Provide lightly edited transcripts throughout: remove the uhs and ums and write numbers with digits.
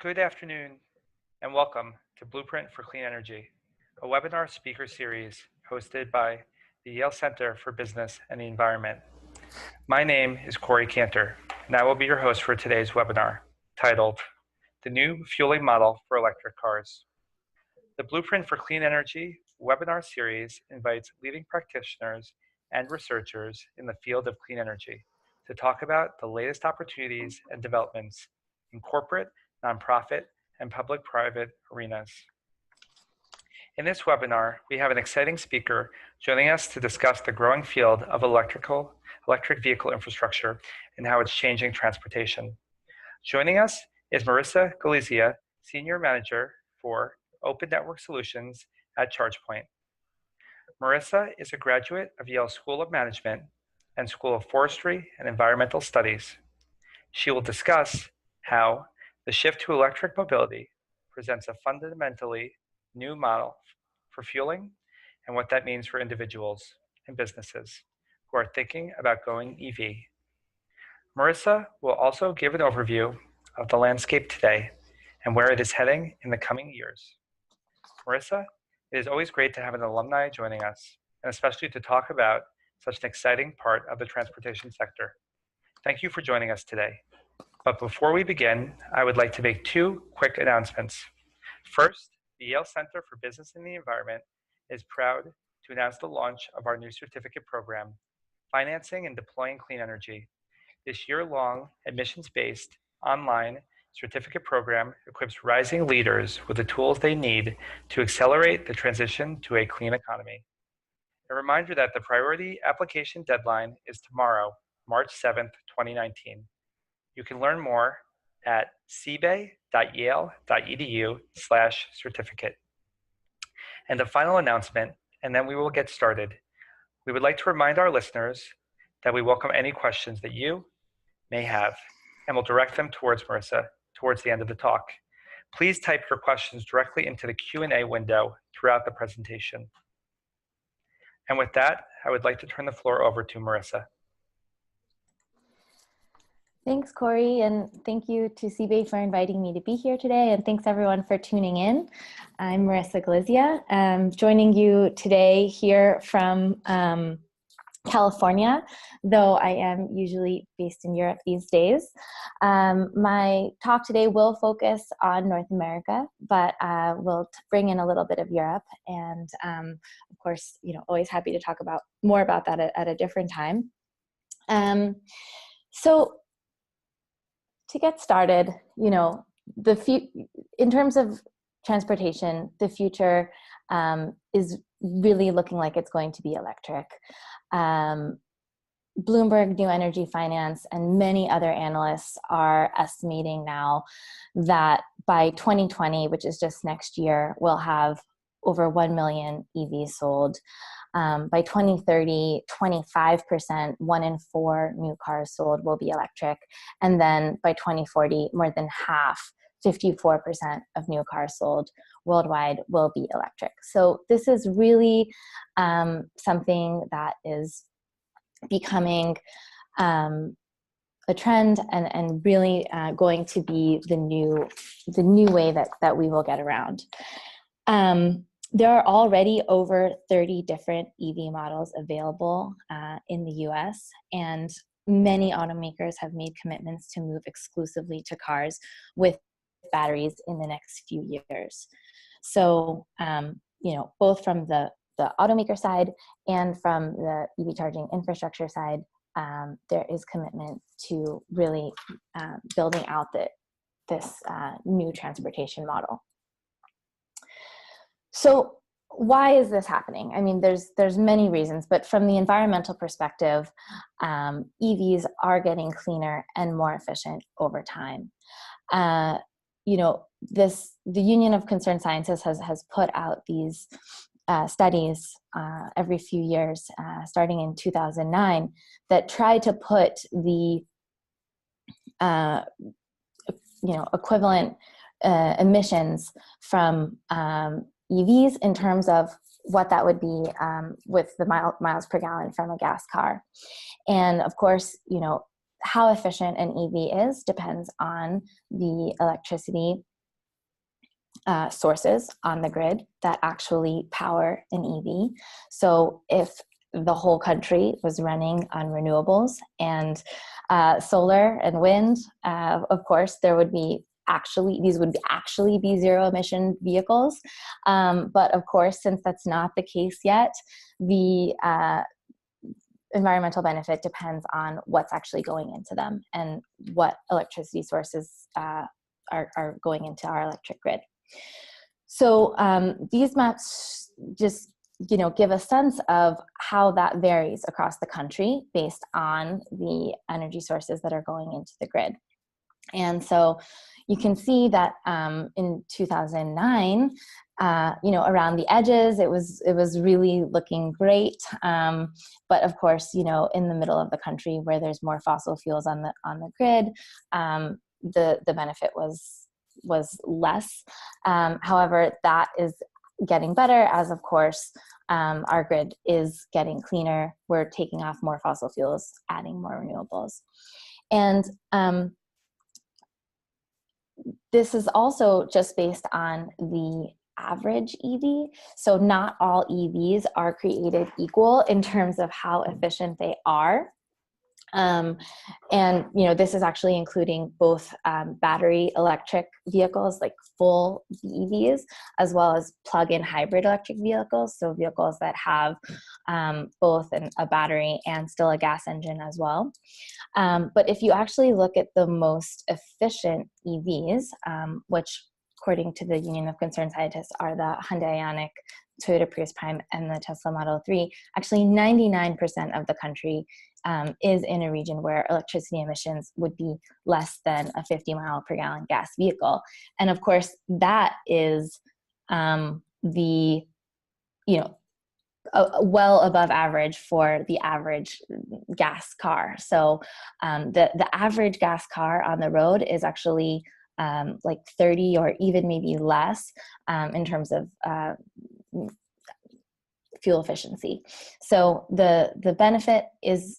Good afternoon and welcome to Blueprint for Clean Energy, a webinar speaker series hosted by the Yale Center for Business and the Environment. My name is Corey Cantor, and I will be your host for today's webinar, titled The New Fueling Model for Electric Cars. The Blueprint for Clean Energy webinar series invites leading practitioners and researchers in the field of clean energy to talk about the latest opportunities and developments in corporate, nonprofit, and public-private arenas. In this webinar, we have an exciting speaker joining us to discuss the growing field of electric vehicle infrastructure and how it's changing transportation. Joining us is Marissa Galizia, Senior Manager for Open Network Solutions at ChargePoint. Marissa is a graduate of Yale School of Management and School of Forestry and Environmental Studies. She will discuss how the shift to electric mobility presents a fundamentally new model for fueling and what that means for individuals and businesses who are thinking about going EV. Marissa will also give an overview of the landscape today and where it is heading in the coming years. Marissa, it is always great to have an alumni joining us, and especially to talk about such an exciting part of the transportation sector. Thank you for joining us today. But before we begin, I would like to make two quick announcements. First, the Yale Center for Business and the Environment is proud to announce the launch of our new certificate program, Financing and Deploying Clean Energy. This year-long, admissions-based, online certificate program equips rising leaders with the tools they need to accelerate the transition to a clean economy. A reminder that the priority application deadline is tomorrow, March 7th, 2019. You can learn more at cbay.yale.edu/certificate. And a final announcement, and then we will get started. We would like to remind our listeners that we welcome any questions that you may have, and we'll direct them towards Marissa towards the end of the talk. Please type your questions directly into the Q&A window throughout the presentation. And with that, I would like to turn the floor over to Marissa. Thanks, Corey, and thank you to CBay for inviting me to be here today, and thanks everyone for tuning in. I'm Marissa Galizia. I'm joining you today here from California, though I am usually based in Europe these days. My talk today will focus on North America, but we'll bring in a little bit of Europe, and of course, always happy to talk about more about that at a different time. So to get started, in terms of transportation, the future is really looking like it's going to be electric. Bloomberg New Energy Finance and many other analysts are estimating now that by 2020, which is just next year, we'll have over 1 million EVs sold. By 2030, 25%, 1 in 4 new cars sold will be electric. And then by 2040, more than half, 54% of new cars sold worldwide will be electric. So this is really something that is becoming a trend and really going to be the new way that we will get around. There are already over 30 different EV models available in the US, and many automakers have made commitments to move exclusively to cars with batteries in the next few years. So, both from the automaker side and from the EV charging infrastructure side, there is commitment to really building out this new transportation model. So why is this happening? I mean, there's many reasons, but from the environmental perspective, EVs are getting cleaner and more efficient over time. The Union of Concerned Scientists has put out these studies every few years, starting in 2009, that try to put the equivalent emissions from EVs in terms of what that would be with the miles per gallon from a gas car. And of course, how efficient an EV is depends on the electricity sources on the grid that actually power an EV. So if the whole country was running on renewables and solar and wind, of course, there would be these would actually be zero emission vehicles. But of course, since that's not the case yet, the environmental benefit depends on what's actually going into them and what electricity sources are going into our electric grid. So these maps just give a sense of how that varies across the country based on the energy sources that are going into the grid. And so you can see that in 2009, around the edges, it was really looking great. But of course, in the middle of the country where there's more fossil fuels on the grid, the benefit was less. However, that is getting better as, of course, our grid is getting cleaner. We're taking off more fossil fuels, adding more renewables. And this is also just based on the average EV. So not all EVs are created equal in terms of how efficient they are. And this is actually including both battery electric vehicles, like full BEVs, as well as plug-in hybrid electric vehicles, so vehicles that have both a battery and still a gas engine as well. But if you actually look at the most efficient EVs, which according to the Union of Concerned Scientists are the Hyundai Ioniq, Toyota Prius Prime, and the Tesla Model 3, actually 99% of the country is in a region where electricity emissions would be less than a 50 mile per gallon gas vehicle. And of course, that is well above average for the average gas car. So the average gas car on the road is actually like 30 or even maybe less in terms of fuel efficiency. So the benefit is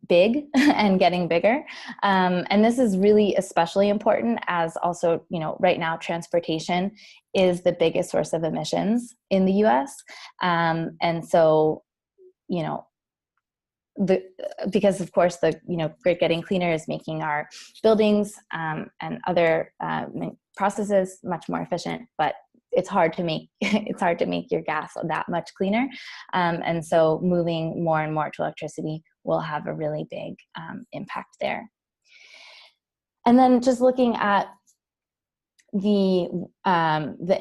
big and getting bigger. And this is really especially important as also, right now transportation is the biggest source of emissions in the US. And so, because of course the grid getting cleaner is making our buildings and other processes much more efficient, but it's hard to make your gas that much cleaner, and so moving more and more to electricity will have a really big impact there. And then just looking at the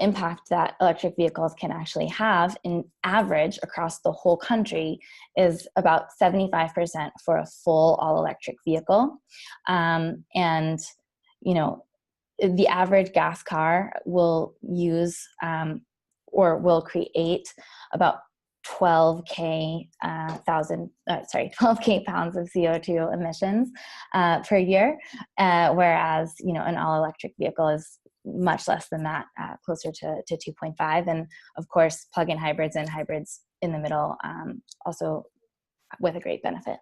impact that electric vehicles can actually have in average across the whole country is about 75% for a full all-electric vehicle. And, the average gas car will use or will create about 12K pounds of CO2 emissions per year, whereas an all-electric vehicle is much less than that, closer to 2.5. And of course, plug-in hybrids and hybrids in the middle, also with a great benefit.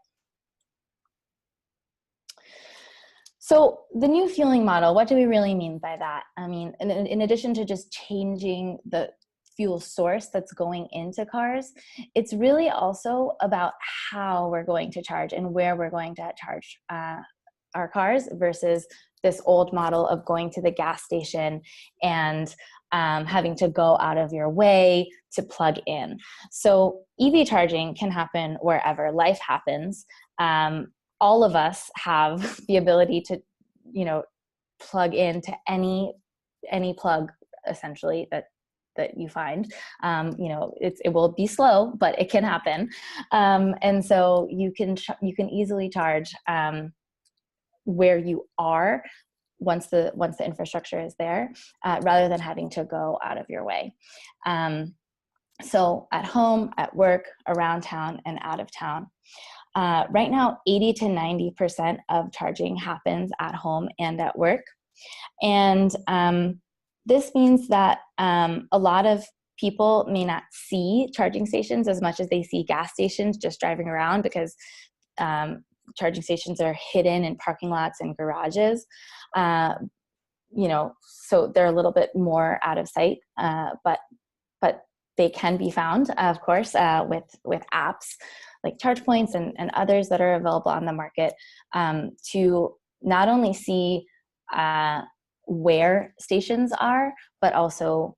So the new fueling model, what do we really mean by that? I mean, in addition to just changing the fuel source that's going into cars, it's really also about how we're going to charge and where we're going to charge our cars versus this old model of going to the gas station and having to go out of your way to plug in. So EV charging can happen wherever life happens. All of us have the ability to, plug into any plug essentially that you find. It will be slow, but it can happen. And so you can easily charge where you are once the infrastructure is there, rather than having to go out of your way. So at home, at work, around town, and out of town. Right now, 80 to 90% of charging happens at home and at work. And this means that a lot of people may not see charging stations as much as they see gas stations just driving around, because charging stations are hidden in parking lots and garages. So they're a little bit more out of sight, but they can be found, of course, with apps like ChargePoints and others that are available on the market, to not only see where stations are, but also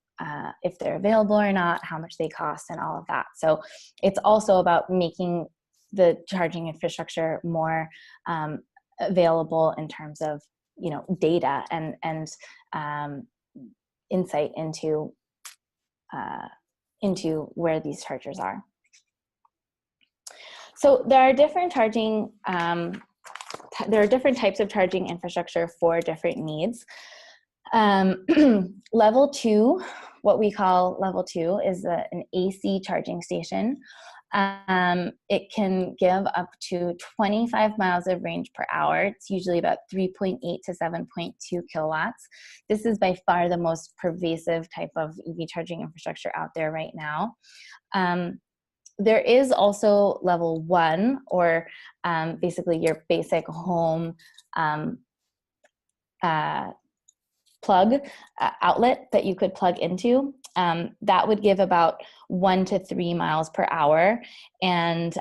if they're available or not, how much they cost, and all of that. So it's also about making the charging infrastructure more available in terms of data and insight into where these chargers are. So there are different types of charging infrastructure for different needs. Level 2, what we call level 2, is an AC charging station. It can give up to 25 miles of range per hour. It's usually about 3.8 to 7.2 kilowatts. This is by far the most pervasive type of EV charging infrastructure out there right now. There is also level 1, or basically your basic home plug outlet that you could plug into. That would give about 1 to 3 miles per hour, and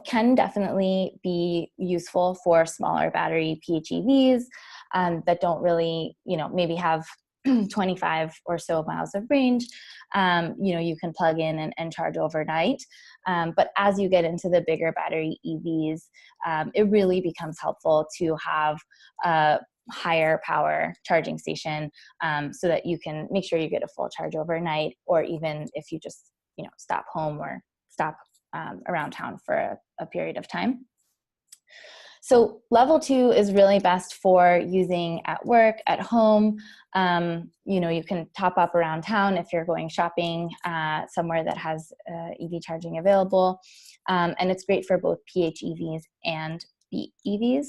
can definitely be useful for smaller battery PHEVs that don't really maybe have 25 or so miles of range. You can plug in and charge overnight. But as you get into the bigger battery EVs, it really becomes helpful to have a higher power charging station, so that you can make sure you get a full charge overnight, or even if you just stop home or stop around town for a period of time. So level 2 is really best for using at work, at home. You can top up around town if you're going shopping somewhere that has EV charging available. And it's great for both PHEVs and BEVs.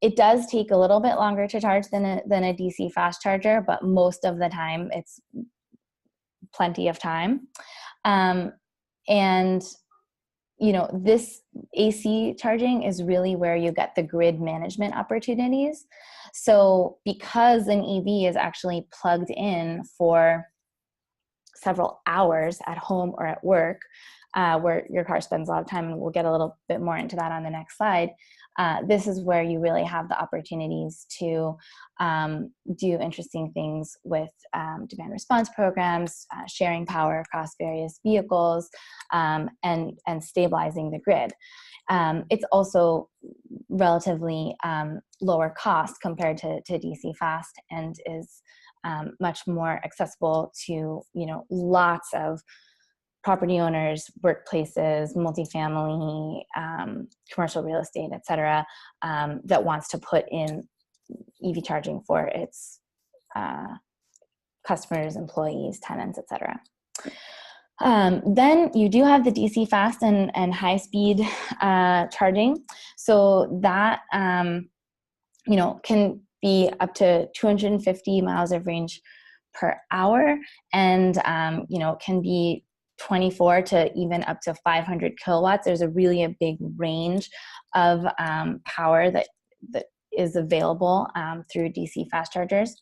It does take a little bit longer to charge than a DC fast charger, but most of the time it's plenty of time. This AC charging is really where you get the grid management opportunities. So because an EV is actually plugged in for several hours at home or at work, where your car spends a lot of time, and we'll get a little bit more into that on the next slide, this is where you really have the opportunities to do interesting things with demand response programs, sharing power across various vehicles, and stabilizing the grid. It's also relatively lower cost compared to DC fast, and is much more accessible to lots of property owners, workplaces, multifamily, commercial real estate, et cetera, that wants to put in EV charging for its customers, employees, tenants, et cetera. Then you do have the DC fast and high speed charging. So that, can be up to 250 miles of range per hour, and, can be 24 to even up to 500 kilowatts. There's a big range of power that is available through DC fast chargers.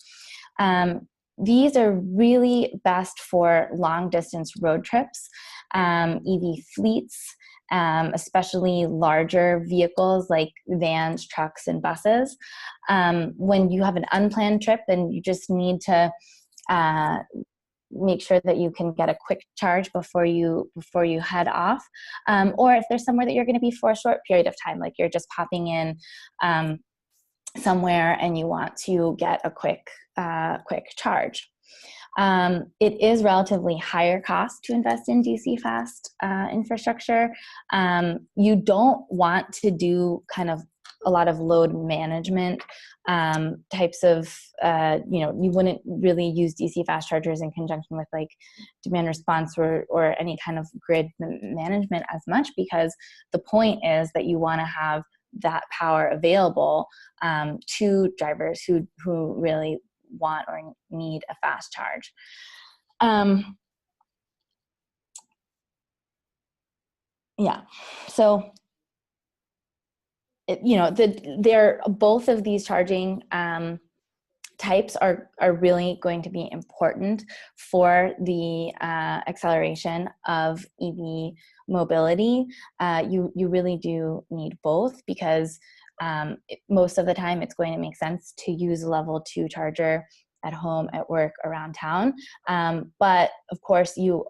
These are really best for long distance road trips, EV fleets, especially larger vehicles like vans, trucks, and buses. When you have an unplanned trip and you just need to make sure that you can get a quick charge before you head off, or if there's somewhere that you're going to be for a short period of time, like you're just popping in somewhere and you want to get a quick charge. It is relatively higher cost to invest in DC fast infrastructure. You don't want to do kind of a lot of load management types of, you wouldn't really use DC fast chargers in conjunction with like demand response or any kind of grid management as much, because the point is that you want to have that power available to drivers who really want or need a fast charge. So they're both of these charging types are really going to be important for the acceleration of EV mobility. You really do need both, because most of the time it's going to make sense to use a level 2 charger at home, at work, around town. But of course, you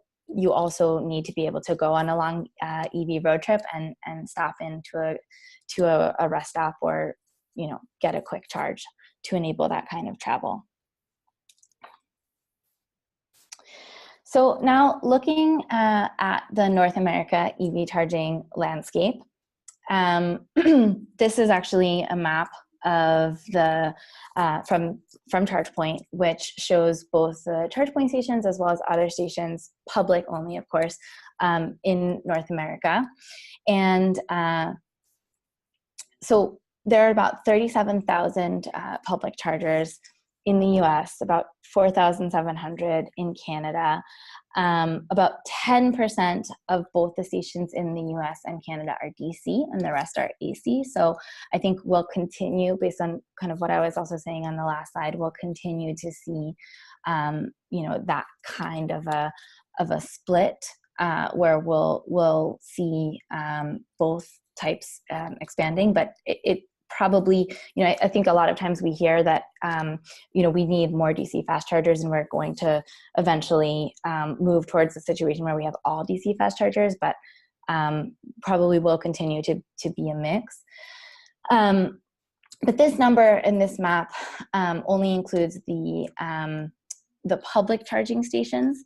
also need to be able to go on a long EV road trip and stop into a rest stop, or get a quick charge to enable that kind of travel. So now, looking at the North America EV charging landscape, this is actually a map of the from ChargePoint, which shows both the ChargePoint stations as well as other stations, public only, of course, in North America. And so there are about 37,000 public chargers in the US, about 4,700 in Canada. About 10% of both the stations in the US and Canada are DC, and the rest are AC. So I think we'll continue, based on kind of what I was also saying on the last slide, we'll continue to see that kind of a split where we'll see both types expanding, but it probably, I think a lot of times we hear that, we need more DC fast chargers, and we're going to eventually move towards the situation where we have all DC fast chargers, but probably will continue to be a mix. But this number in this map only includes the public charging stations,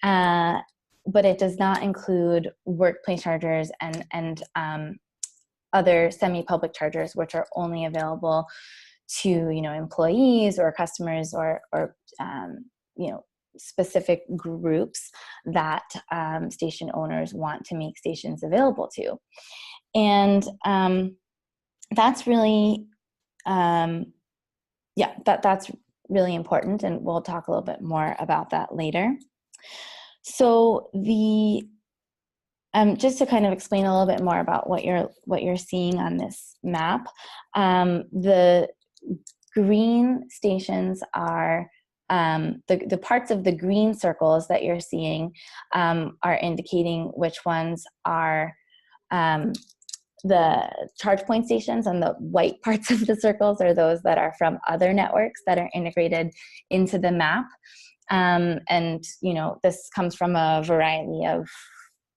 but it does not include workplace chargers and other semi-public chargers, which are only available to employees or customers or specific groups that station owners want to make stations available to. And that's really that's really important, and we'll talk a little bit more about that later. So just to kind of explain a little bit more about what you're seeing on this map, the green stations are the parts of the green circles that you're seeing are indicating which ones are the ChargePoint stations, and the white parts of the circles are those that are from other networks that are integrated into the map. And this comes from a variety of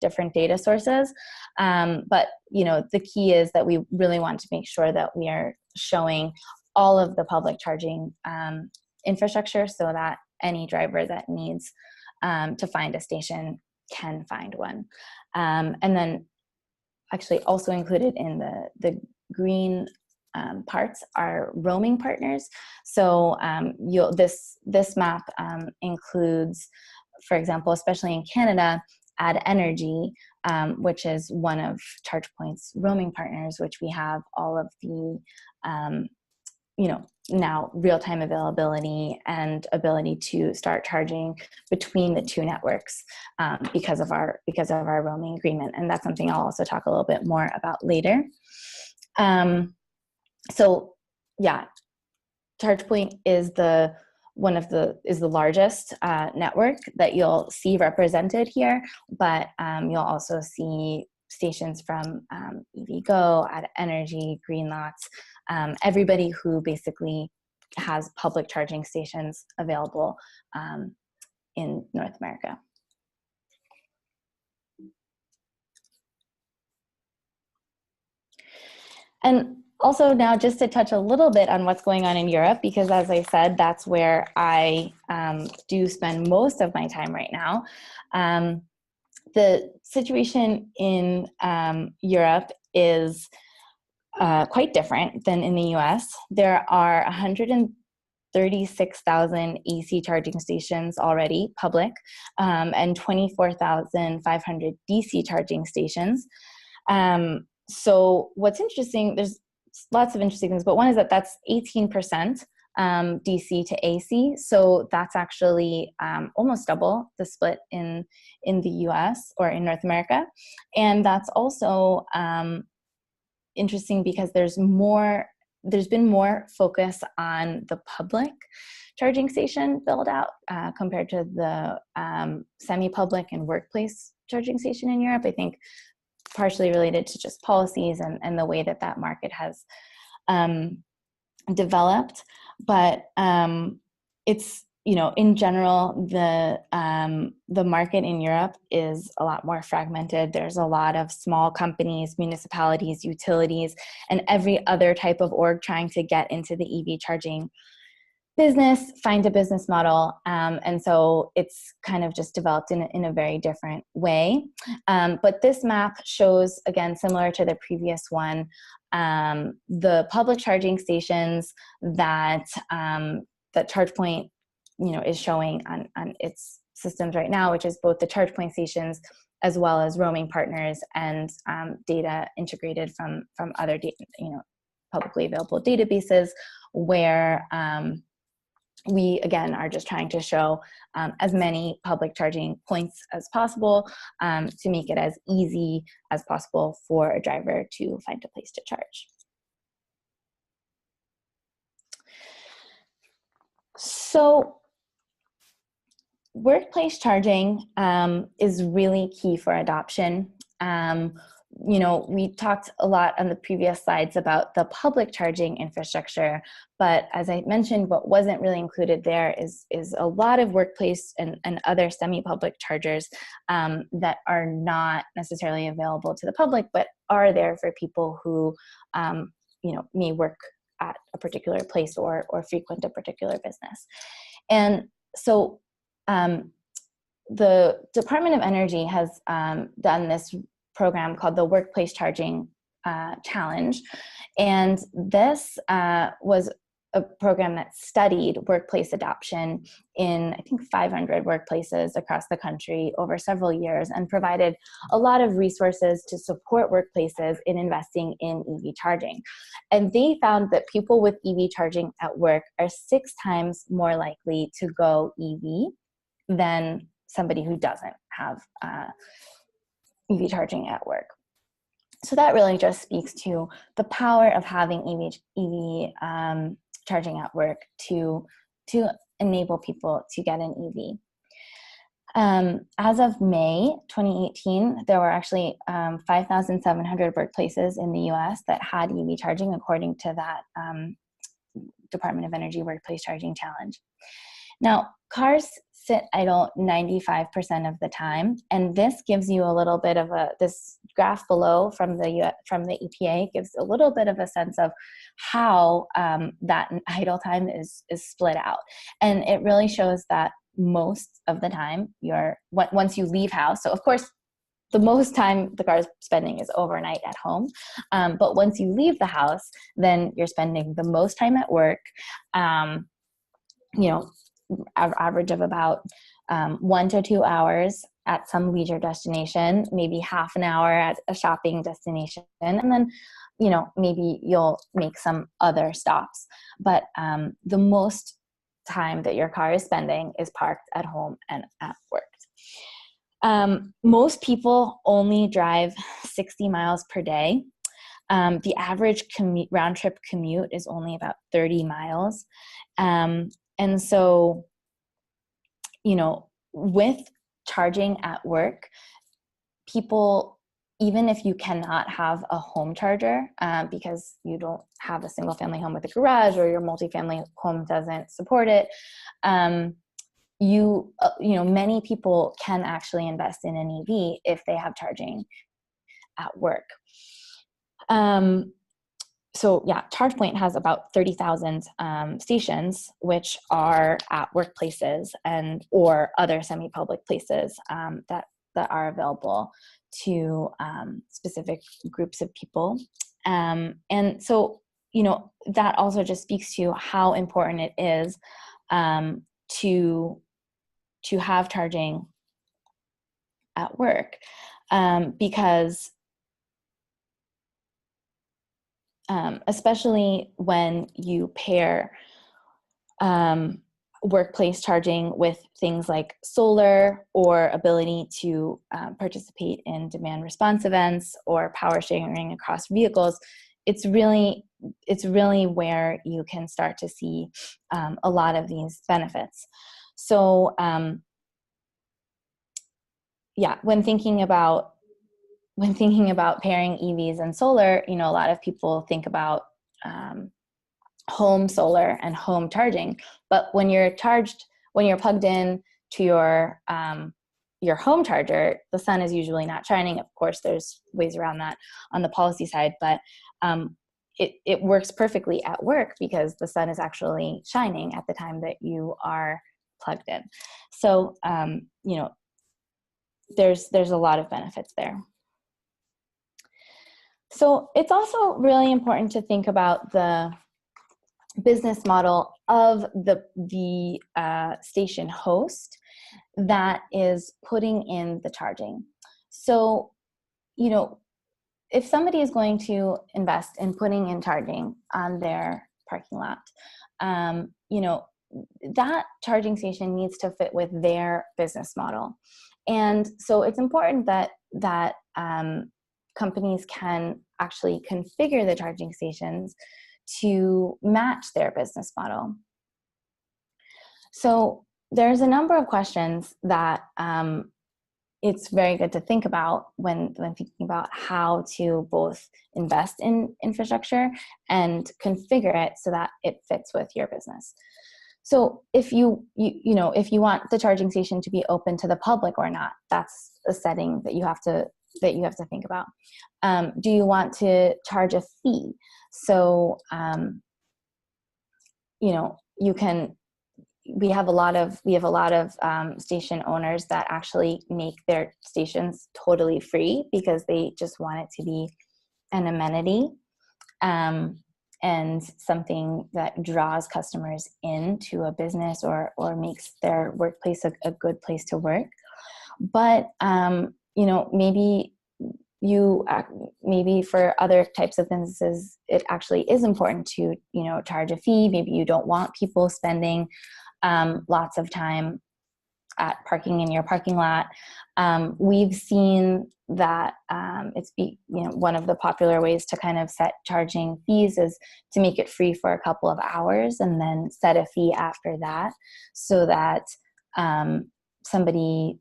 different data sources, but the key is that we really want to make sure that we are showing all of the public charging infrastructure, so that any driver that needs to find a station can find one. And then actually also included in the green parts are roaming partners. So this map includes, for example, especially in Canada, Add Energy, which is one of ChargePoint's roaming partners, which we have all of the now real-time availability and ability to start charging between the two networks because of our roaming agreement. And that's something I'll also talk a little bit more about later. So yeah, ChargePoint is the largest network that you'll see represented here, but you'll also see stations from EVgo, Add Energy, Greenlots, everybody who basically has public charging stations available in North America. And also now, just to touch a little bit on what's going on in Europe, because as I said, that's where I do spend most of my time right now. The situation in Europe is quite different than in the US. There are 136,000 AC charging stations already public, and 24,500 DC charging stations. So what's interesting, there's lots of interesting things, but one is that that's 18% DC to AC. So that's actually almost double the split in the US or in North America. And that's also interesting because there's been more focus on the public charging station build out compared to the semi-public and workplace charging station in Europe. I think partially related to just policies and the way that market has developed. But it's, in general, the market in Europe is a lot more fragmented. There's a lot of small companies, municipalities, utilities, and every other type of org trying to get into the EV charging business, find a business model. And so it's kind of just developed in a very different way. But this map shows, again, similar to the previous one, the public charging stations that ChargePoint is showing on its systems right now, which is both the ChargePoint stations as well as roaming partners and data integrated from other publicly available databases, where we, again, are just trying to show as many public charging points as possible to make it as easy as possible for a driver to find a place to charge. So workplace charging is really key for adoption. We talked a lot on the previous slides about the public charging infrastructure, but as I mentioned, what wasn't really included there is a lot of workplace and other semi-public chargers that are not necessarily available to the public, but are there for people who may work at a particular place or frequent a particular business. And so the Department of Energy has done this program called the Workplace Charging Challenge. And this was a program that studied workplace adoption in, I think, 500 workplaces across the country over several years, and provided a lot of resources to support workplaces in investing in EV charging. And they found that people with EV charging at work are 6 times more likely to go EV than somebody who doesn't have EV charging at work. So that really just speaks to the power of having EV charging at work to enable people to get an EV. As of May 2018, there were actually 5,700 workplaces in the US that had EV charging, according to that Department of Energy Workplace Charging Challenge. Now, cars sit idle 95% of the time, and this gives you a little bit of this graph below from the EPA gives a little bit of a sense of how that idle time is split out. And it really shows that most of the time, once you leave house, so of course, the most time the car is spending is overnight at home. But once you leave the house, then you're spending the most time at work, average of about 1 to 2 hours at some leisure destination, maybe half an hour at a shopping destination, and then, maybe you'll make some other stops. But the most time that your car is spending is parked at home and at work. Most people only drive 60 miles per day. The average round trip commute is only about 30 miles. And so, with charging at work, people, even if you cannot have a home charger because you don't have a single family home with a garage, or your multifamily home doesn't support it, many people can actually invest in an EV if they have charging at work. So yeah, ChargePoint has about 30,000 stations, which are at workplaces or other semi-public places that are available to specific groups of people. And so, that also just speaks to how important it is to have charging at work, because especially when you pair workplace charging with things like solar, or ability to participate in demand response events or power sharing across vehicles, it's really where you can start to see a lot of these benefits. So yeah, when thinking about pairing EVs and solar, a lot of people think about home solar and home charging. But when you're plugged in to your home charger, the sun is usually not shining. Of course, there's ways around that on the policy side, but it works perfectly at work because the sun is actually shining at the time that you are plugged in. So there's a lot of benefits there. So it's also really important to think about the business model of the station host that is putting in the charging. So, if somebody is going to invest in putting in charging on their parking lot, that charging station needs to fit with their business model. And so it's important that companies can actually configure the charging stations to match their business model. So there's a number of questions that it's very good to think about when thinking about how to both invest in infrastructure and configure it so that it fits with your business. So if you want the charging station to be open to the public or not, that's a setting that you have to think about. Do you want to charge a fee? So we have a lot of station owners that actually make their stations totally free because they just want it to be an amenity and something that draws customers into a business or makes their workplace a good place to work. But maybe for other types of businesses, it actually is important to charge a fee. Maybe you don't want people spending lots of time at parking in your parking lot. We've seen that one of the popular ways to kind of set charging fees is to make it free for a couple of hours and then set a fee after that, so that somebody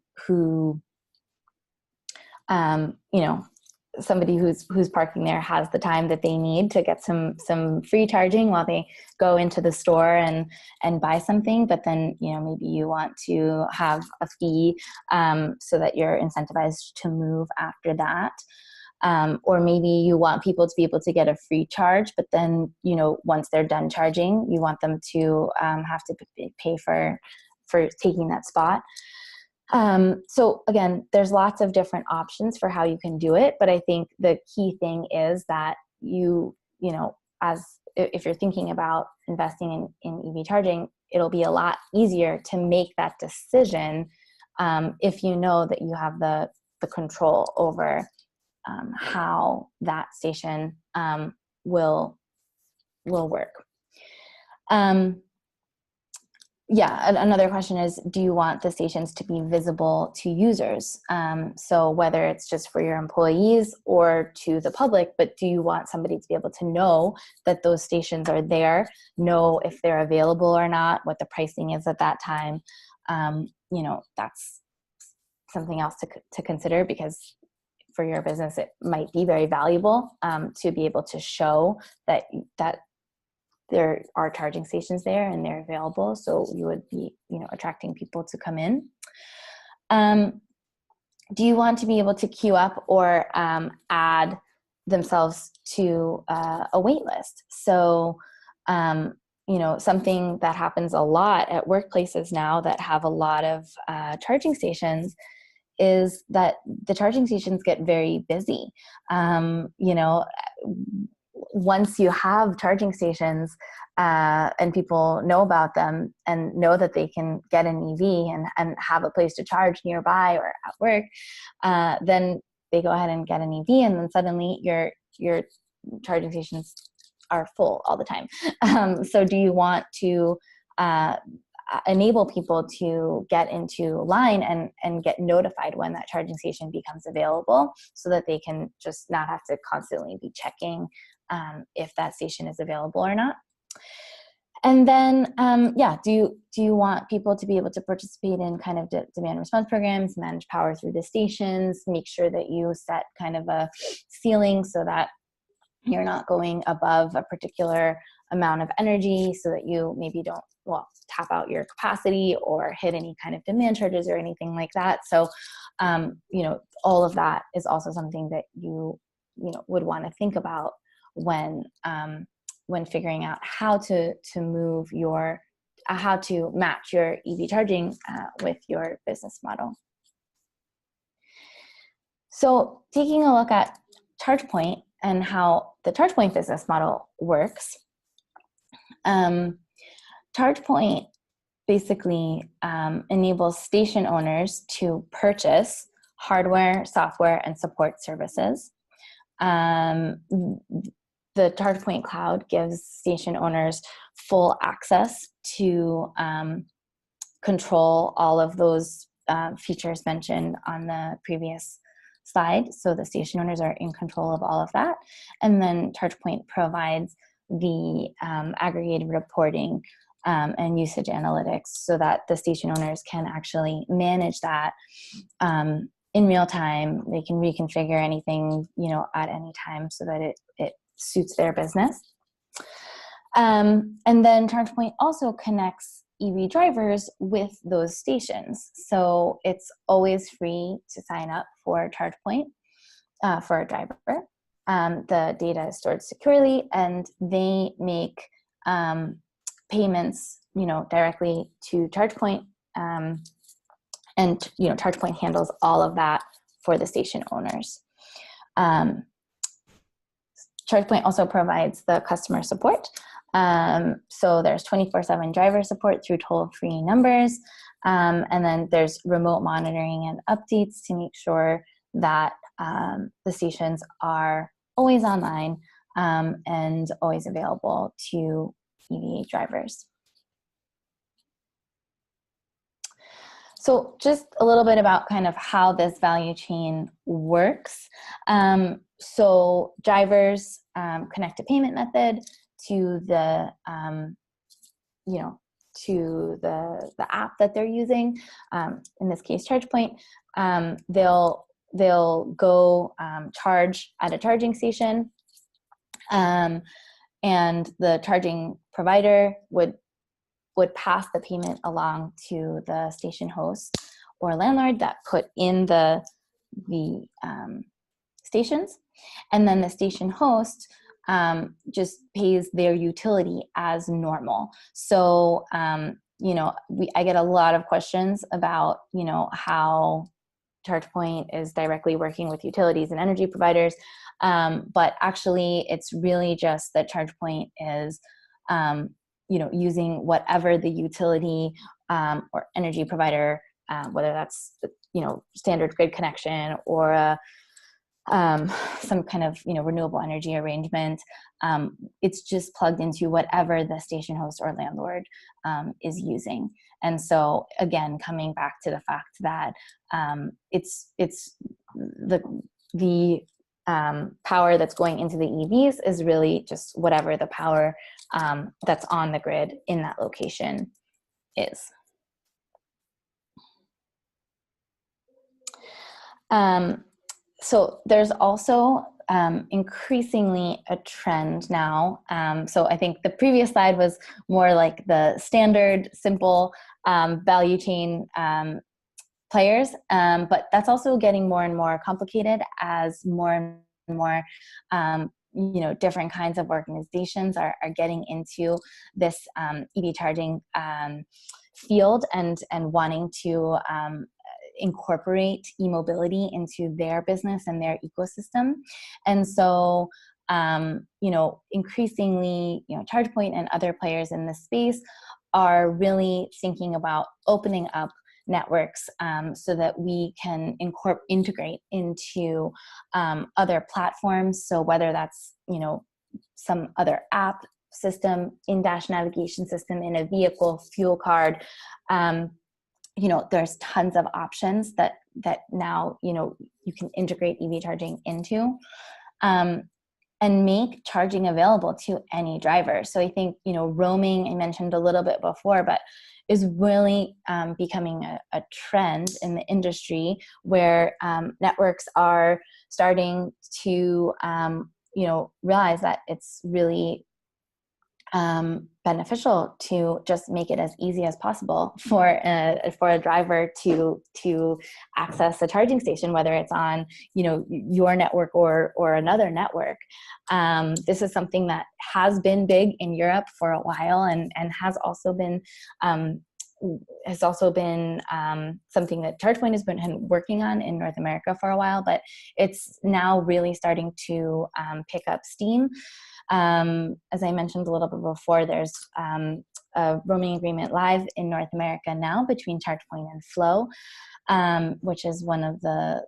who's parking there has the time that they need to get some free charging while they go into the store and buy something. But then, maybe you want to have a fee so that you're incentivized to move after that. Or maybe you want people to be able to get a free charge, but then, once they're done charging, you want them to have to pay for taking that spot. So again, there's lots of different options for how you can do it, but I think the key thing is that if you're thinking about investing in EV charging, it'll be a lot easier to make that decision if you know that you have the control over how that station will work. Another question is, do you want the stations to be visible to users? So whether it's just for your employees or to the public, but do you want somebody to be able to know that those stations are there, know if they're available or not, what the pricing is at that time? That's something else to consider, because for your business, it might be very valuable to be able to show that there are charging stations there and they're available, so you would be attracting people to come in. Do you want to be able to queue up or add themselves to a wait list? So something that happens a lot at workplaces now that have a lot of charging stations is that the charging stations get very busy. Once you have charging stations and people know about them and know that they can get an EV and have a place to charge nearby or at work, then they go ahead and get an EV, and then suddenly your charging stations are full all the time. So do you want to enable people to get into line and get notified when that charging station becomes available, so that they can just not have to constantly be checking if that station is available or not. And then, do you want people to be able to participate in kind of demand response programs, manage power through the stations, make sure that you set kind of a ceiling so that you're not going above a particular amount of energy, so that you maybe don't, tap out your capacity or hit any kind of demand charges or anything like that. So, all of that is also something that you would want to think about when figuring out how to move how to match your EV charging with your business model. So taking a look at ChargePoint and how the ChargePoint business model works, ChargePoint basically enables station owners to purchase hardware, software, and support services. The ChargePoint Cloud gives station owners full access to control all of those features mentioned on the previous slide. So the station owners are in control of all of that. And then ChargePoint provides the aggregated reporting and usage analytics, so that the station owners can actually manage that in real time. They can reconfigure anything, at any time, so that it suits their business. And then ChargePoint also connects EV drivers with those stations. So it's always free to sign up for ChargePoint for a driver. The data is stored securely, and they make payments, directly to ChargePoint. And ChargePoint handles all of that for the station owners. ChargePoint also provides the customer support. So there's 24/7 driver support through toll-free numbers. And then there's remote monitoring and updates to make sure that the stations are always online and always available to EV drivers. So just a little bit about kind of how this value chain works. So drivers connect a payment method to the the app that they're using. In this case, ChargePoint. They'll go charge at a charging station, and the charging provider would pass the payment along to the station host or landlord that put in the stations, and then the station host just pays their utility as normal. So I get a lot of questions about how ChargePoint is directly working with utilities and energy providers, but actually it's really just that ChargePoint is using whatever the utility or energy provider, whether that's standard grid connection or some kind of renewable energy arrangement. It's just plugged into whatever the station host or landlord is using. And so again, coming back to the fact that it's the power that's going into the EVs is really just whatever the power that's on the grid in that location is. So there's also increasingly a trend now. So I think the previous slide was more like the standard, simple value chain players, but that's also getting more and more complicated as more and more different kinds of organizations are getting into this EV charging field and wanting to incorporate e-mobility into their business and their ecosystem. And so increasingly ChargePoint and other players in this space are really thinking about opening up networks so that we can integrate into other platforms. So whether that's some other app, system, in-dash navigation system in a vehicle, fuel card. There's tons of options that now, you can integrate EV charging into, and make charging available to any driver. So I think, roaming, I mentioned a little bit before, but is really becoming a trend in the industry where networks are starting to, realize that it's really beneficial to just make it as easy as possible for a driver to access a charging station, whether it's on your network or another network. This is something that has been big in Europe for a while, and has also been something that ChargePoint has been working on in North America for a while, but it's now really starting to pick up steam. As I mentioned a little bit before, there's a roaming agreement live in North America now between ChargePoint and Flow, which is one of the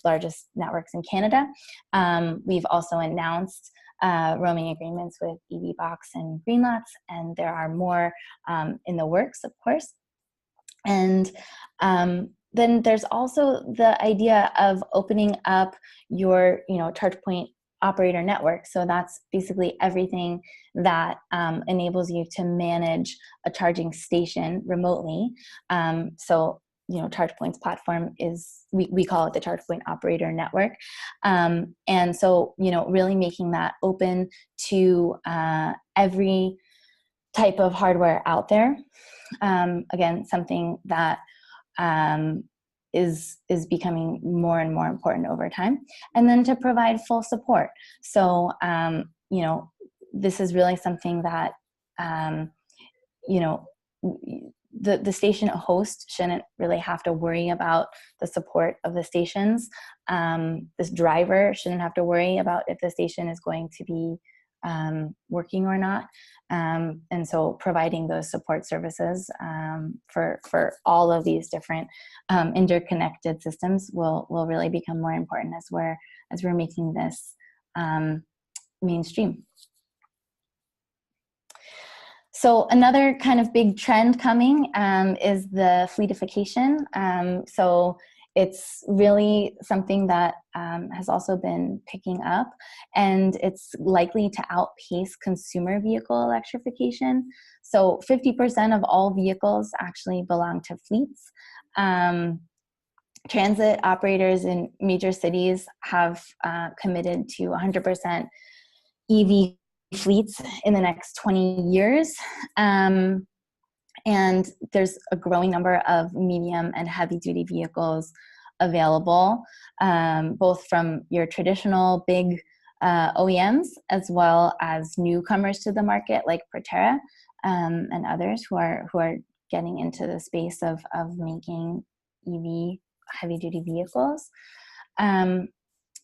largest networks in Canada. We've also announced roaming agreements with EVBox and Greenlots, and there are more in the works, of course. And then there's also the idea of opening up your ChargePoint operator network. So that's basically everything that enables you to manage a charging station remotely. So ChargePoint's platform is, we call it the ChargePoint operator network. And so, really making that open to every type of hardware out there. Again, something that is becoming more and more important over time. And then to provide full support. So, this is really something that, the station host shouldn't really have to worry about the support of the stations. This driver shouldn't have to worry about if the station is going to be working or not. And so providing those support services for all of these different interconnected systems will really become more important as we're making this mainstream. So another kind of big trend coming is the fleetification. So it's really something that has also been picking up, and it's likely to outpace consumer vehicle electrification. So 50% of all vehicles actually belong to fleets. Transit operators in major cities have committed to 100% EV fleets in the next 20 years. And there's a growing number of medium and heavy duty vehicles available, both from your traditional big OEMs, as well as newcomers to the market like Proterra and others who are getting into the space of making EV heavy duty vehicles.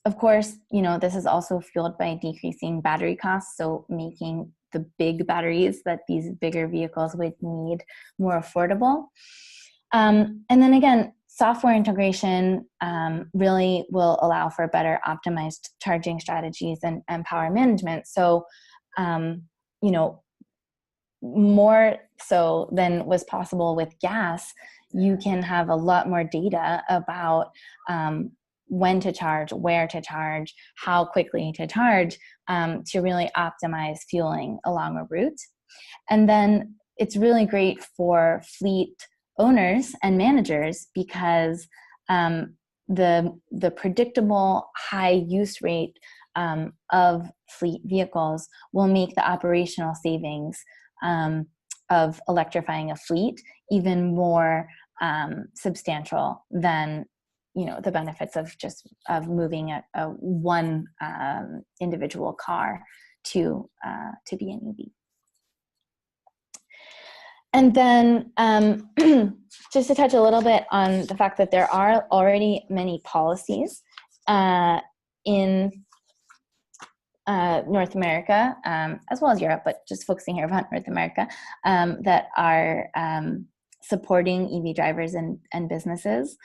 Of course, this is also fueled by decreasing battery costs, so making the big batteries that these bigger vehicles would need more affordable. And then again, software integration really will allow for better optimized charging strategies and power management. So, more so than was possible with gas, you can have a lot more data about when to charge, where to charge, how quickly to charge, to really optimize fueling along a route. And then it's really great for fleet owners and managers because the predictable high use rate of fleet vehicles will make the operational savings of electrifying a fleet even more substantial than the benefits of moving a one individual car to be an EV. And then just to touch a little bit on the fact that there are already many policies in North America, as well as Europe, but just focusing here on North America, that are supporting EV drivers and businesses.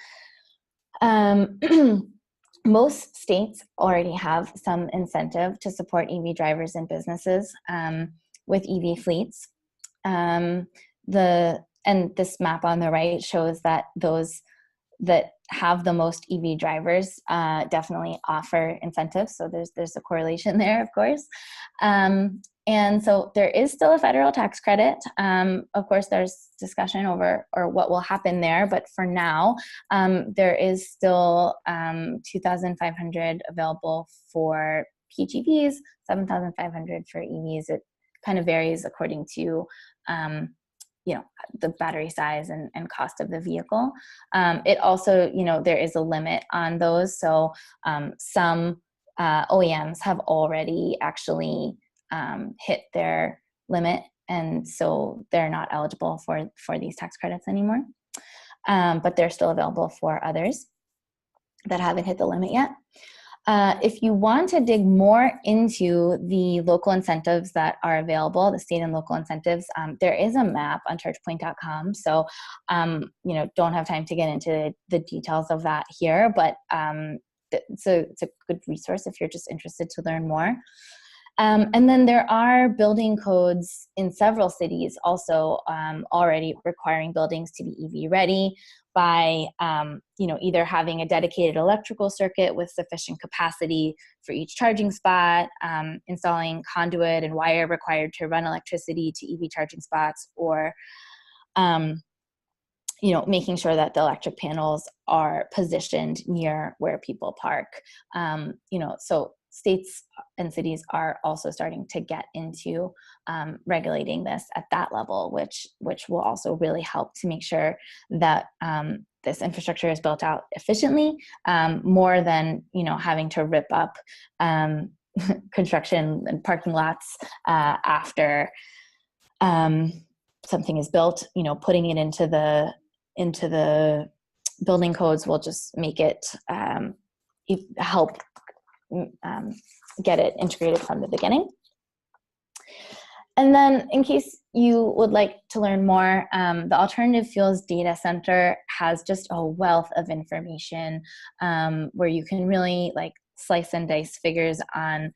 Most states already have some incentive to support EV drivers and businesses. with EV fleets. And this map on the right shows that those that have the most EV drivers definitely offer incentives. So there's a correlation there, of course. And so there is still a federal tax credit. Of course, there's discussion over or what will happen there, but for now, there is still 2,500 available for PHEVs, 7,500 for EVs. It kind of varies according to the battery size and cost of the vehicle. It also, there is a limit on those. So some OEMs have already actually hit their limit, and so they're not eligible for these tax credits anymore. But they're still available for others that haven't hit the limit yet. If you want to dig more into the local incentives that are available, the state and local incentives, there is a map on ChargePoint.com. So, don't have time to get into the details of that here, but it's a good resource if you're just interested to learn more. And then there are building codes in several cities also already requiring buildings to be EV ready by either having a dedicated electrical circuit with sufficient capacity for each charging spot, installing conduit and wire required to run electricity to EV charging spots, or making sure that the electric panels are positioned near where people park. So states and cities are also starting to get into regulating this at that level, which will also really help to make sure that this infrastructure is built out efficiently, more than having to rip up construction and parking lots after something is built. Putting it into the building codes will just make it help get it integrated from the beginning. And then in case you would like to learn more, the Alternative Fuels Data Center has just a wealth of information where you can really slice and dice figures on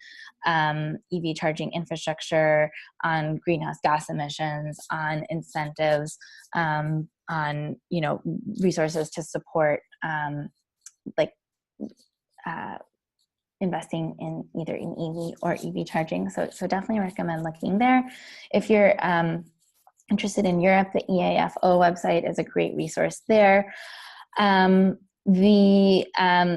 EV charging infrastructure, on greenhouse gas emissions, on incentives, on resources to support investing in either in EV or EV charging. So definitely recommend looking there. If you're interested in Europe, the EAFO website is a great resource there. The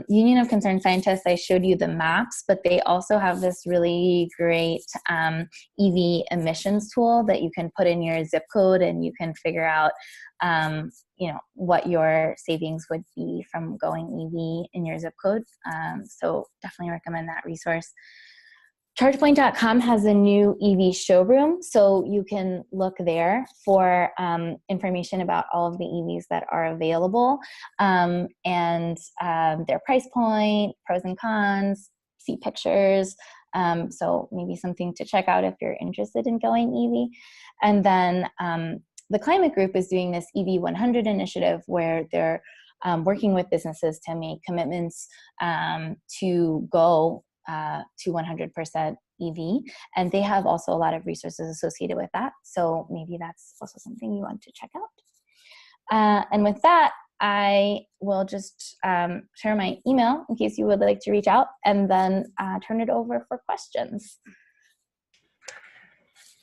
Union of Concerned Scientists, I showed you the maps, but they also have this really great EV emissions tool that you can put in your zip code, and you can figure out what your savings would be from going EV in your zip code. So definitely recommend that resource. ChargePoint.com has a new EV showroom, so you can look there for information about all of the EVs that are available, and their price point, pros and cons, see pictures. So maybe something to check out if you're interested in going EV. And then the Climate Group is doing this EV 100 initiative where they're working with businesses to make commitments to go to 100% EV, and they have also a lot of resources associated with that. So maybe that's also something you want to check out. And with that, I will just share my email in case you would like to reach out, and then turn it over for questions.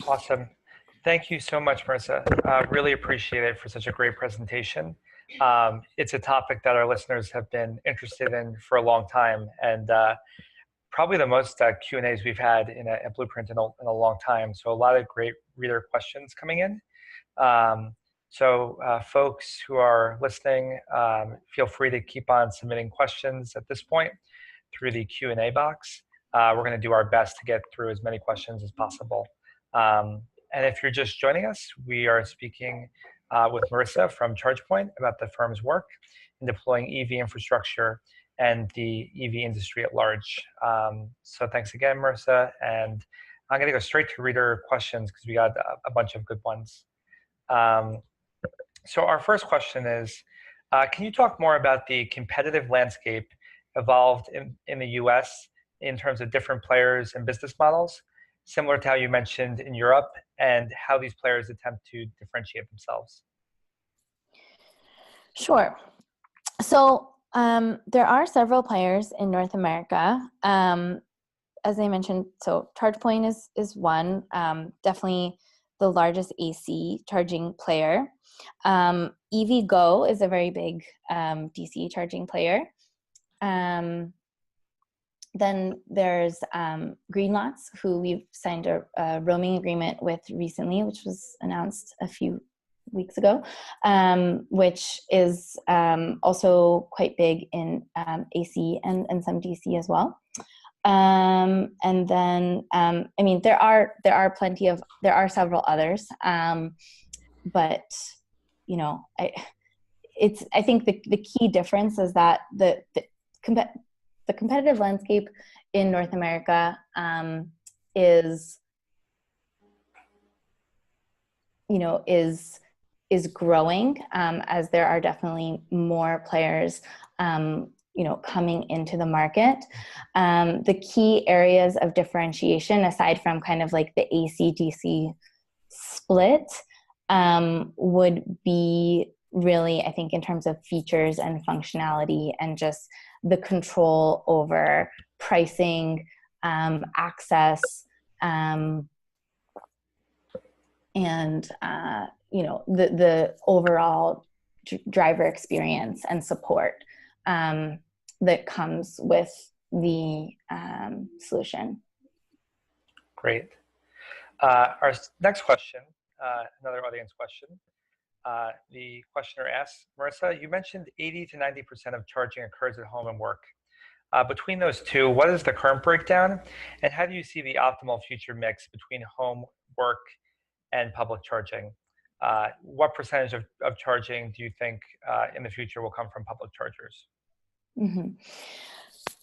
Awesome. Thank you so much, Marissa. Really appreciate it for such a great presentation. It's a topic that our listeners have been interested in for a long time, and probably the most Q&As we've had in a Blueprint in a long time. So a lot of great reader questions coming in. So folks who are listening, feel free to keep on submitting questions at this point through the Q&A box. We're going to do our best to get through as many questions as possible. And if you're just joining us, we are speaking with Marissa from ChargePoint about the firm's work in deploying EV infrastructure and the EV industry at large. So thanks again, Marissa. And I'm going to go straight to reader questions because we got a bunch of good ones. So our first question is, can you talk more about the competitive landscape evolved in the US in terms of different players and business models? similar to how you mentioned in Europe, and how these players attempt to differentiate themselves? Sure. So there are several players in North America. As I mentioned, so ChargePoint is one, definitely the largest AC charging player. EVgo is a very big DC charging player. Then there's Greenlots, who we've signed a roaming agreement with recently, which was announced a few weeks ago, which is also quite big in AC and some DC as well. And then, I mean, there are several others, but you know, I think the key difference is that the competitive landscape in North America is growing, as there are definitely more players coming into the market. The key areas of differentiation, aside from kind of like the AC-DC split, would be really, I think, in terms of features and functionality and just the control over pricing, access, and the overall driver experience and support that comes with the solution. Great. Our next question, another audience question. The questioner asks, Marissa, you mentioned 80 to 90% of charging occurs at home and work. Between those two, what is the current breakdown? And how do you see the optimal future mix between home, work, and public charging? What percentage of charging do you think in the future will come from public chargers? Mm-hmm.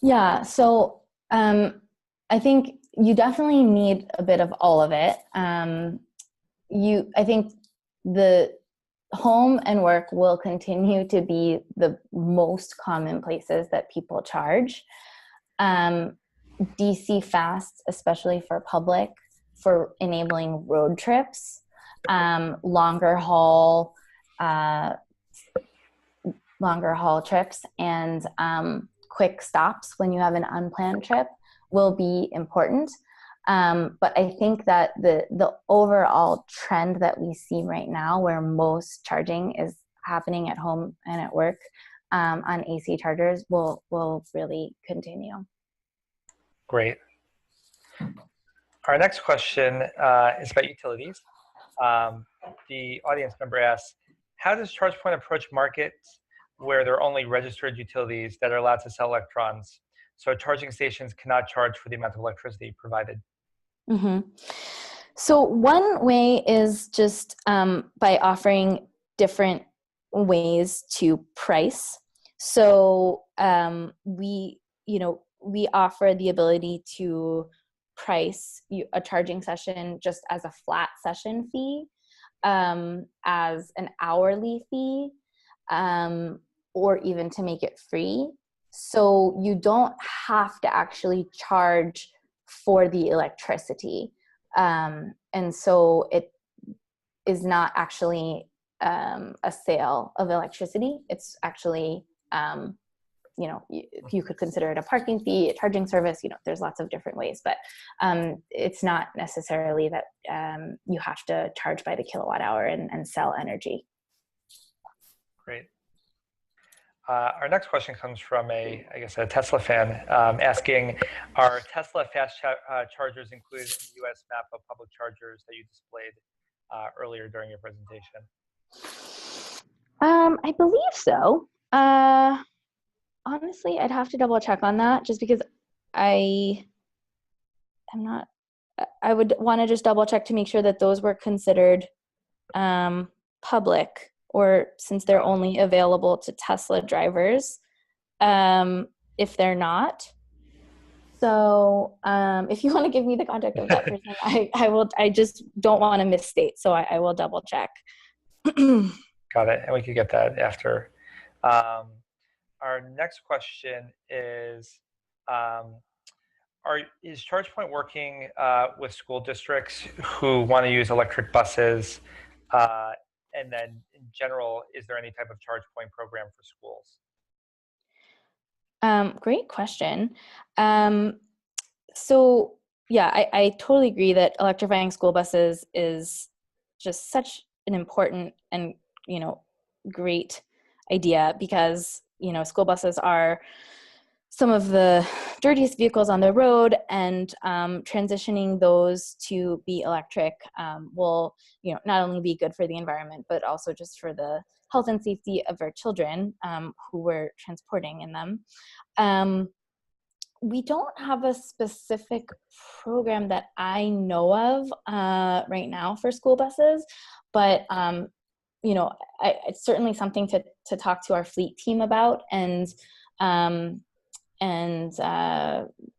Yeah, so I think you definitely need a bit of all of it. I think the home and work will continue to be the most common places that people charge. DC fast, especially for public, for enabling road trips, longer haul trips, and quick stops when you have an unplanned trip will be important. But I think that the overall trend that we see right now, where most charging is happening at home and at work on AC chargers, will really continue. Great. Our next question is about utilities. The audience member asks, how does ChargePoint approach markets where there are only registered utilities that are allowed to sell electrons, so charging stations cannot charge for the amount of electricity provided? Mm-hmm. So one way is just by offering different ways to price. So we offer the ability to price a charging session just as a flat session fee, as an hourly fee, or even to make it free. So you don't have to actually charge for the electricity. And so it is not actually a sale of electricity. It's actually, you could consider it a parking fee, a charging service, there's lots of different ways, but it's not necessarily that you have to charge by the kilowatt hour and sell energy. Great. Our next question comes from a Tesla fan asking, are Tesla fast chargers included in the US map of public chargers that you displayed earlier during your presentation? I believe so. Honestly, I'd have to double check on that, just because I would want to just double check to make sure that those were considered public, or since they're only available to Tesla drivers, if they're not. So if you want to give me the contact of that person, I will. I just don't want to misstate, so I will double check. Got it, and we could get that after. Our next question is, are is ChargePoint working with school districts who want to use electric buses? And then in general, is there any type of ChargePoint program for schools? Great question. So yeah, I totally agree that electrifying school buses is just such an important and, great idea because, school buses are some of the dirtiest vehicles on the road, and transitioning those to be electric will, not only be good for the environment, but also just for the health and safety of our children who we're transporting in them. We don't have a specific program that I know of right now for school buses, but it's certainly something to talk to our fleet team about and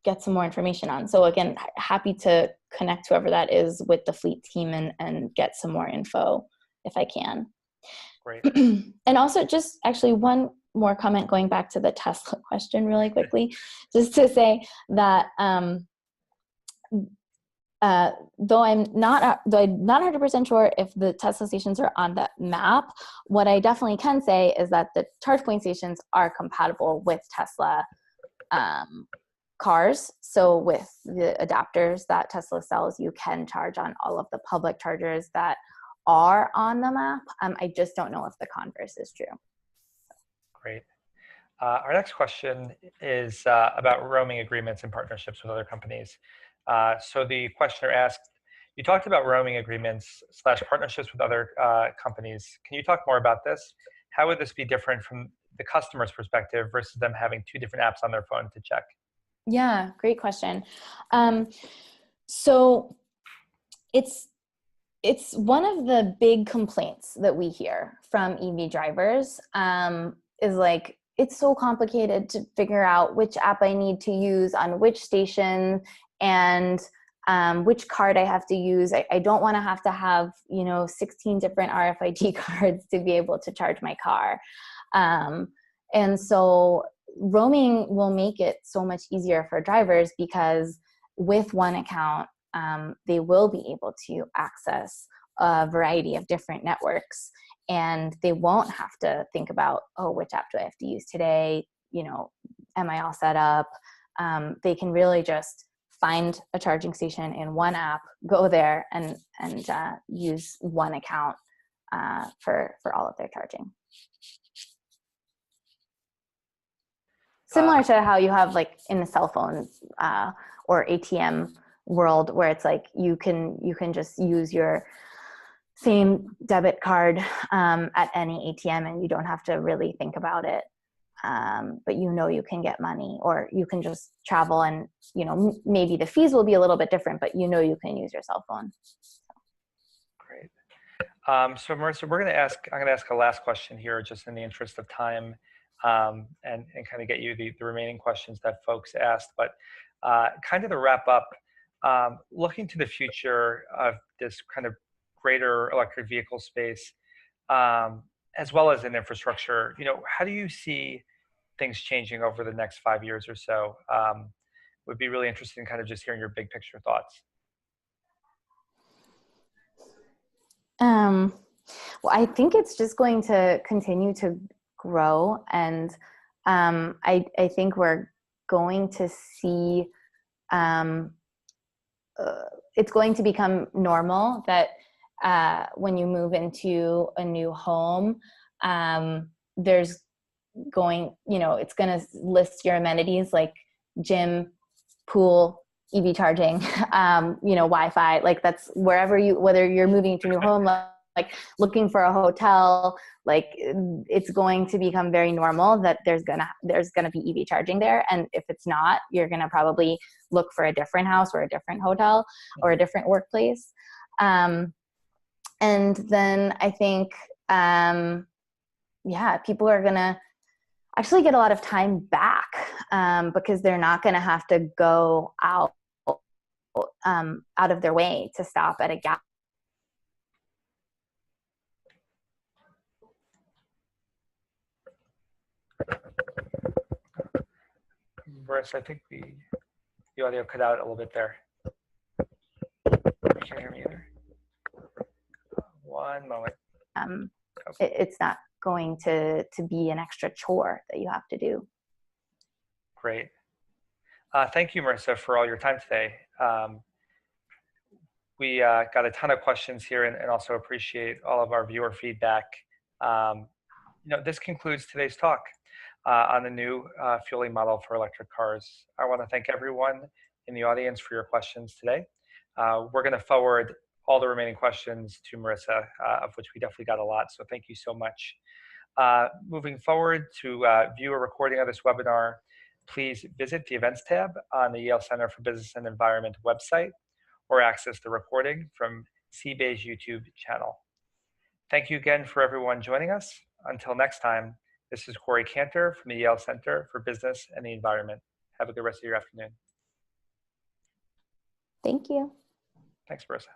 get some more information on. So again, happy to connect whoever that is with the fleet team and get some more info if I can. Great. And also just actually one more comment going back to the Tesla question really quickly, just to say that though I'm not 100% sure if the Tesla stations are on that map, what I definitely can say is that the ChargePoint stations are compatible with Tesla cars. So with the adapters that Tesla sells, you can charge on all of the public chargers that are on the map. I just don't know if the converse is true. Great. Our next question is about roaming agreements and partnerships with other companies. So the questioner asked, you talked about roaming agreements / partnerships with other companies. Can you talk more about this? How would this be different from the customer's perspective versus them having two different apps on their phone to check? Yeah, great question. So it's one of the big complaints that we hear from EV drivers is like, it's so complicated to figure out which app I need to use on which station and which card I have to use. I don't want to have 16 different RFID cards to be able to charge my car. And so roaming will make it so much easier for drivers because with one account, they will be able to access a variety of different networks, and they won't have to think about, oh, which app do I have to use today? Am I all set up? They can really just find a charging station in one app, go there, and use one account for all of their charging. Similar to how you have like in the cell phone or ATM world, where it's like you can just use your same debit card at any ATM and you don't have to really think about it. But you can get money, or you can just travel and maybe the fees will be a little bit different, but you can use your cell phone. Great. So Marissa, I'm going to ask a last question here, just in the interest of time, and kind of get you the remaining questions that folks asked. But kind of to wrap up, looking to the future of this kind of greater electric vehicle space, as well as in infrastructure, how do you see things changing over the next 5 years or so? Would be really interested in kind of just hearing your big picture thoughts. Well, I think it's just going to continue to grow, and I think we're going to see it's going to become normal that when you move into a new home, there's going, it's going to list your amenities like gym, pool, EV charging, Wi-Fi, like that's whether you're moving to a new home, like looking for a hotel, like it's going to become very normal that there's gonna be EV charging there. And if it's not, you're gonna probably look for a different house or a different hotel or a different workplace. And then I think, people are gonna actually get a lot of time back because they're not gonna have to go out of their way to stop at a gas. Marissa, I think we The audio cut out a little bit there. You can't hear me either. One moment. It's not going to be an extra chore that you have to do. Great. Thank you, Marissa, for all your time today. We got a ton of questions here and also appreciate all of our viewer feedback. This concludes today's talk on the new fueling model for electric cars. I want to thank everyone in the audience for your questions today. We're going to forward all the remaining questions to Marissa, of which we definitely got a lot, so thank you so much. Moving forward, to view a recording of this webinar, please visit the Events tab on the Yale Center for Business and Environment website, or access the recording from CBA's YouTube channel. Thank you again for everyone joining us. Until next time, this is Corey Cantor from the Yale Center for Business and the Environment. Have a good rest of your afternoon. Thank you. Thanks, Marissa.